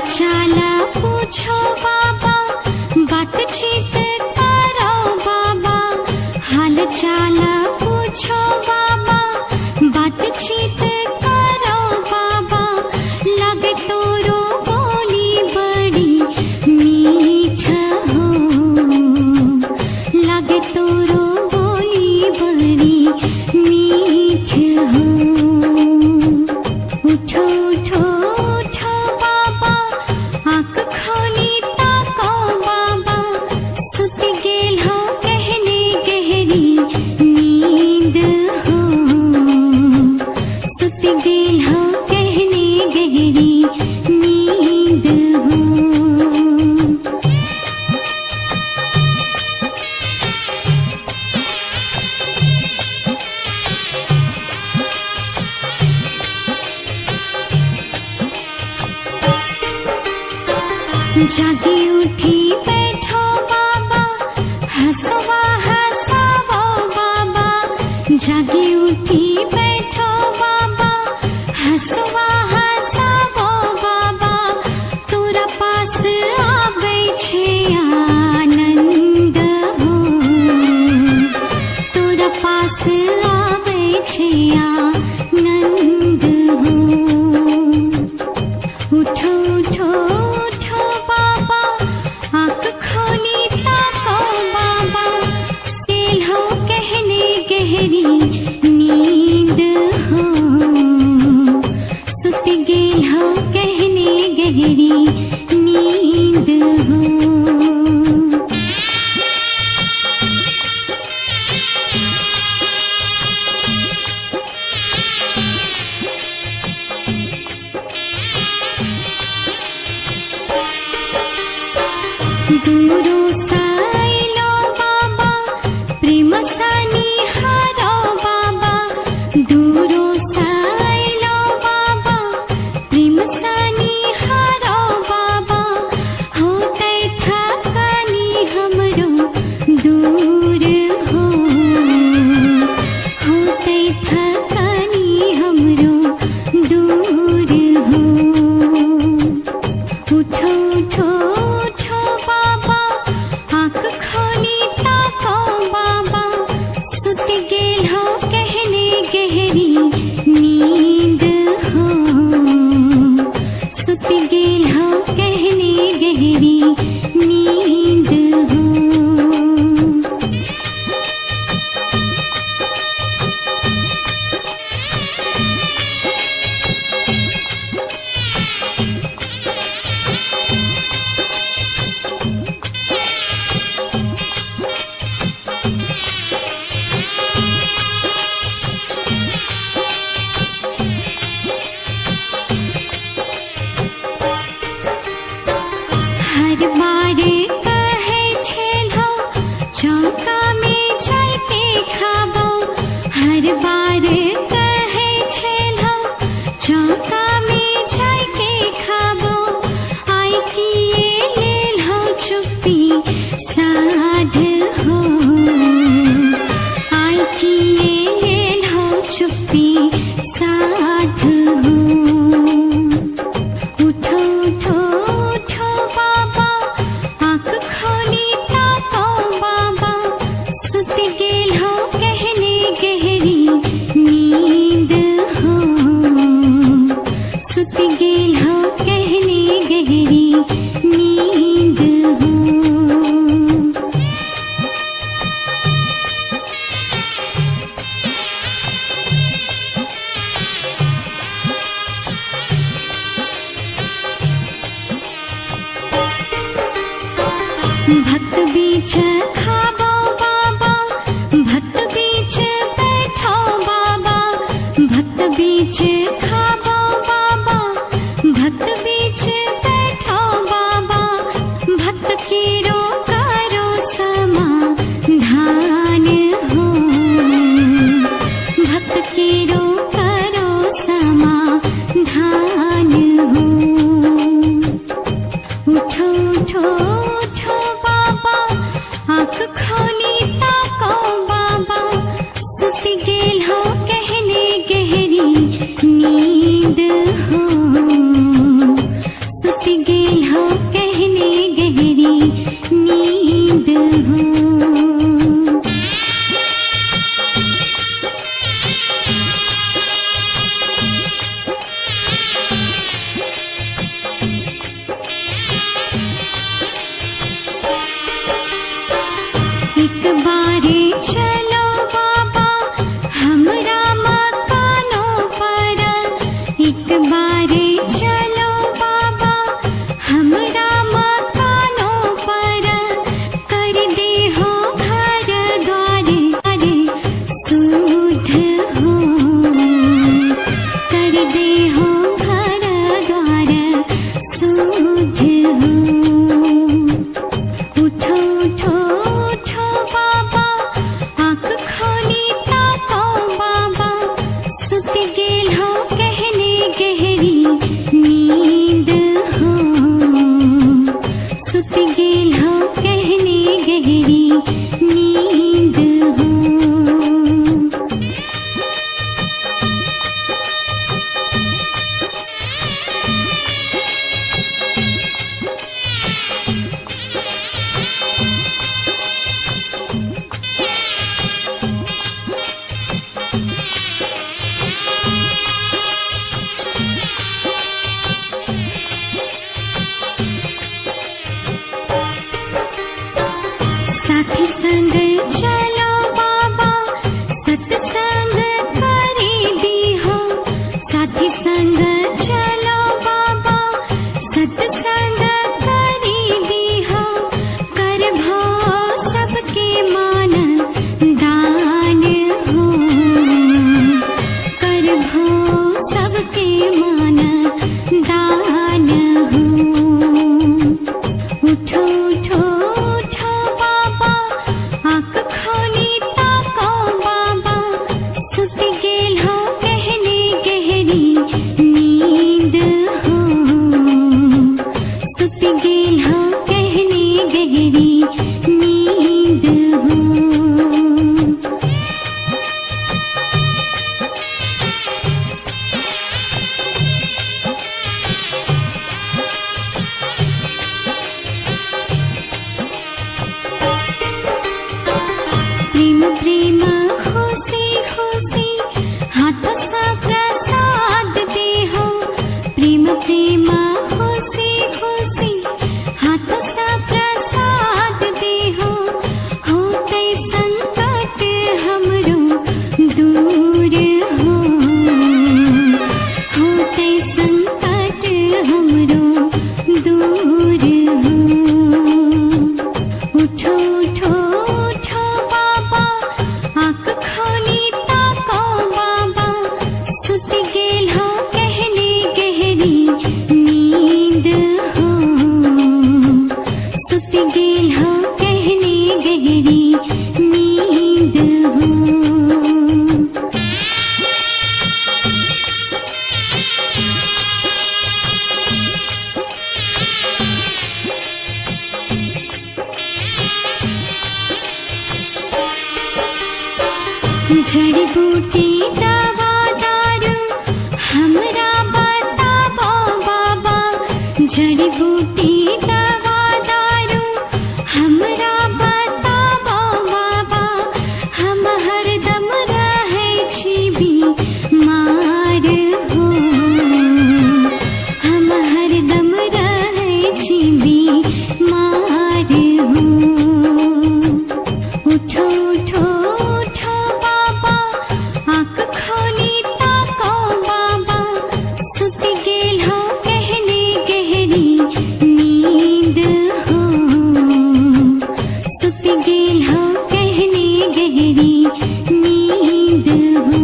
चाला पूछो बाबा, बातचीत करो बाबा। हाल चाला पूछो बाबा, बातचीत करो बाबा। लगे तोरो बोली बड़ी मीठ हो, लगे तोरो बोली बड़ी मीठ हो। उठो उठो उठो बाबा, आँख खोली ताको बाबा। सुत गेल हो गहरी गहरी नींद हो, सुत गेल हो गहरी गहरी नींद हो। जागी उठी बैठो बाबा, हंसवा हंसावो बाबा। जागी उठी बैठो बाबा, हंसवा हंसावो बाबा। तोरा पास आवे छे आनंद हो, तोरा पास आवे छे आनंद हो। उठो उठो उठो बाबा, आँख खोली ताको बाबा। सेल हो गहरी गहरी नींद हो, सुत गेल हो गहरी गहरी नींद हो। दूरो साइलो बाबा, प्रेम सानी हारो बाबा। दूरो साइलो बाबा, प्रेम सानी हारो बाबा। होते थकानी हमरो दूर हो, होते थकानी हमरो दूर हो। उठो उठो उठो बाबा, आँख खोली ताको बाबा। सुत गेल हो गहरी गहरी नींद हो, सुत गेल हो गहरी गहरी नींद हो। हर बार कहे छेलो, चौका में जाके खाबो। हर बार कहे छेलो, चौका में जाके खाबो। आई किए लेल हो चुप्पी साध हो, आई किए लेल हो चुप्पी साध हो। उठो उठो प्रेम प्रेम खुशी खुशी हाथ सा प्रसाद दे हो। प्रेम प्रेम खुशी खुशी हाथ सा प्रसाद दे हो। होते संकट हमरो दूर हो। होते संकट हमरो दूर हो। उठो उठो उठो बाबा आँख खोली ताको बाबा। सुत गेल हो गहरी गहरी नींद हो। सुत गेल हो गहरी गहरी नींद हो। जड़ी बूटी दवा दारू हमरा बताबो बाबा। जड़ी बूटी दवा दारू हमरा बताबो बाबा। हम हरदम रहै छी बीमार हो। हम हरदम रहै छी बीमार हो। उठो उठो उठो बाबा आँख खोली ताको बाबा। सुत गेल हो गहरी गहरी नींद हो। सुत गेल हो गहरी गहरी नींद हो।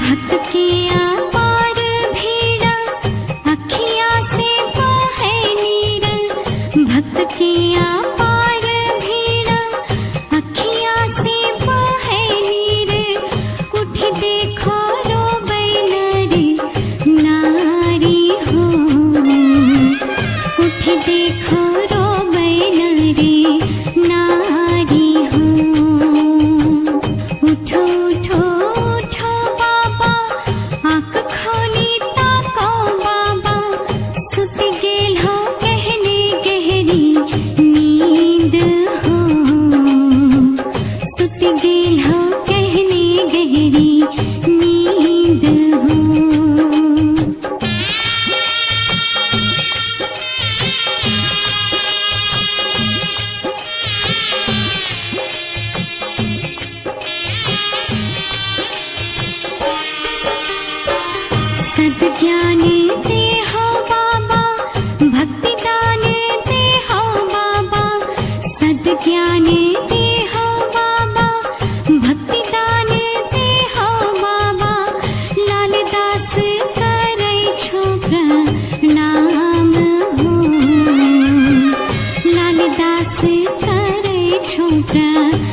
भक्त के अपार भीड़ अखियाँ से बहे नीर। भक्त के अपार भीड़ अखियाँ से बहे नीर। उठ देखो रोबै नर नारी हो। उठ देखो रोबै नर नारी हो। उठो उठो उठो बाबा आँख खोली ताको बाबा। सुत गेल हो गहरी गहरी नींद हो। सुत गेल हो गहरी गहरी नींद हो। सद्ज्ञान दे हो बाबा भक्ति दान दे हो बाबा। सद्ज्ञान दे हो बाबा भक्ति दान दे हो बाबा। लाल दास करै छो प्रणाम हो। लाल दास करै छो प्रणाम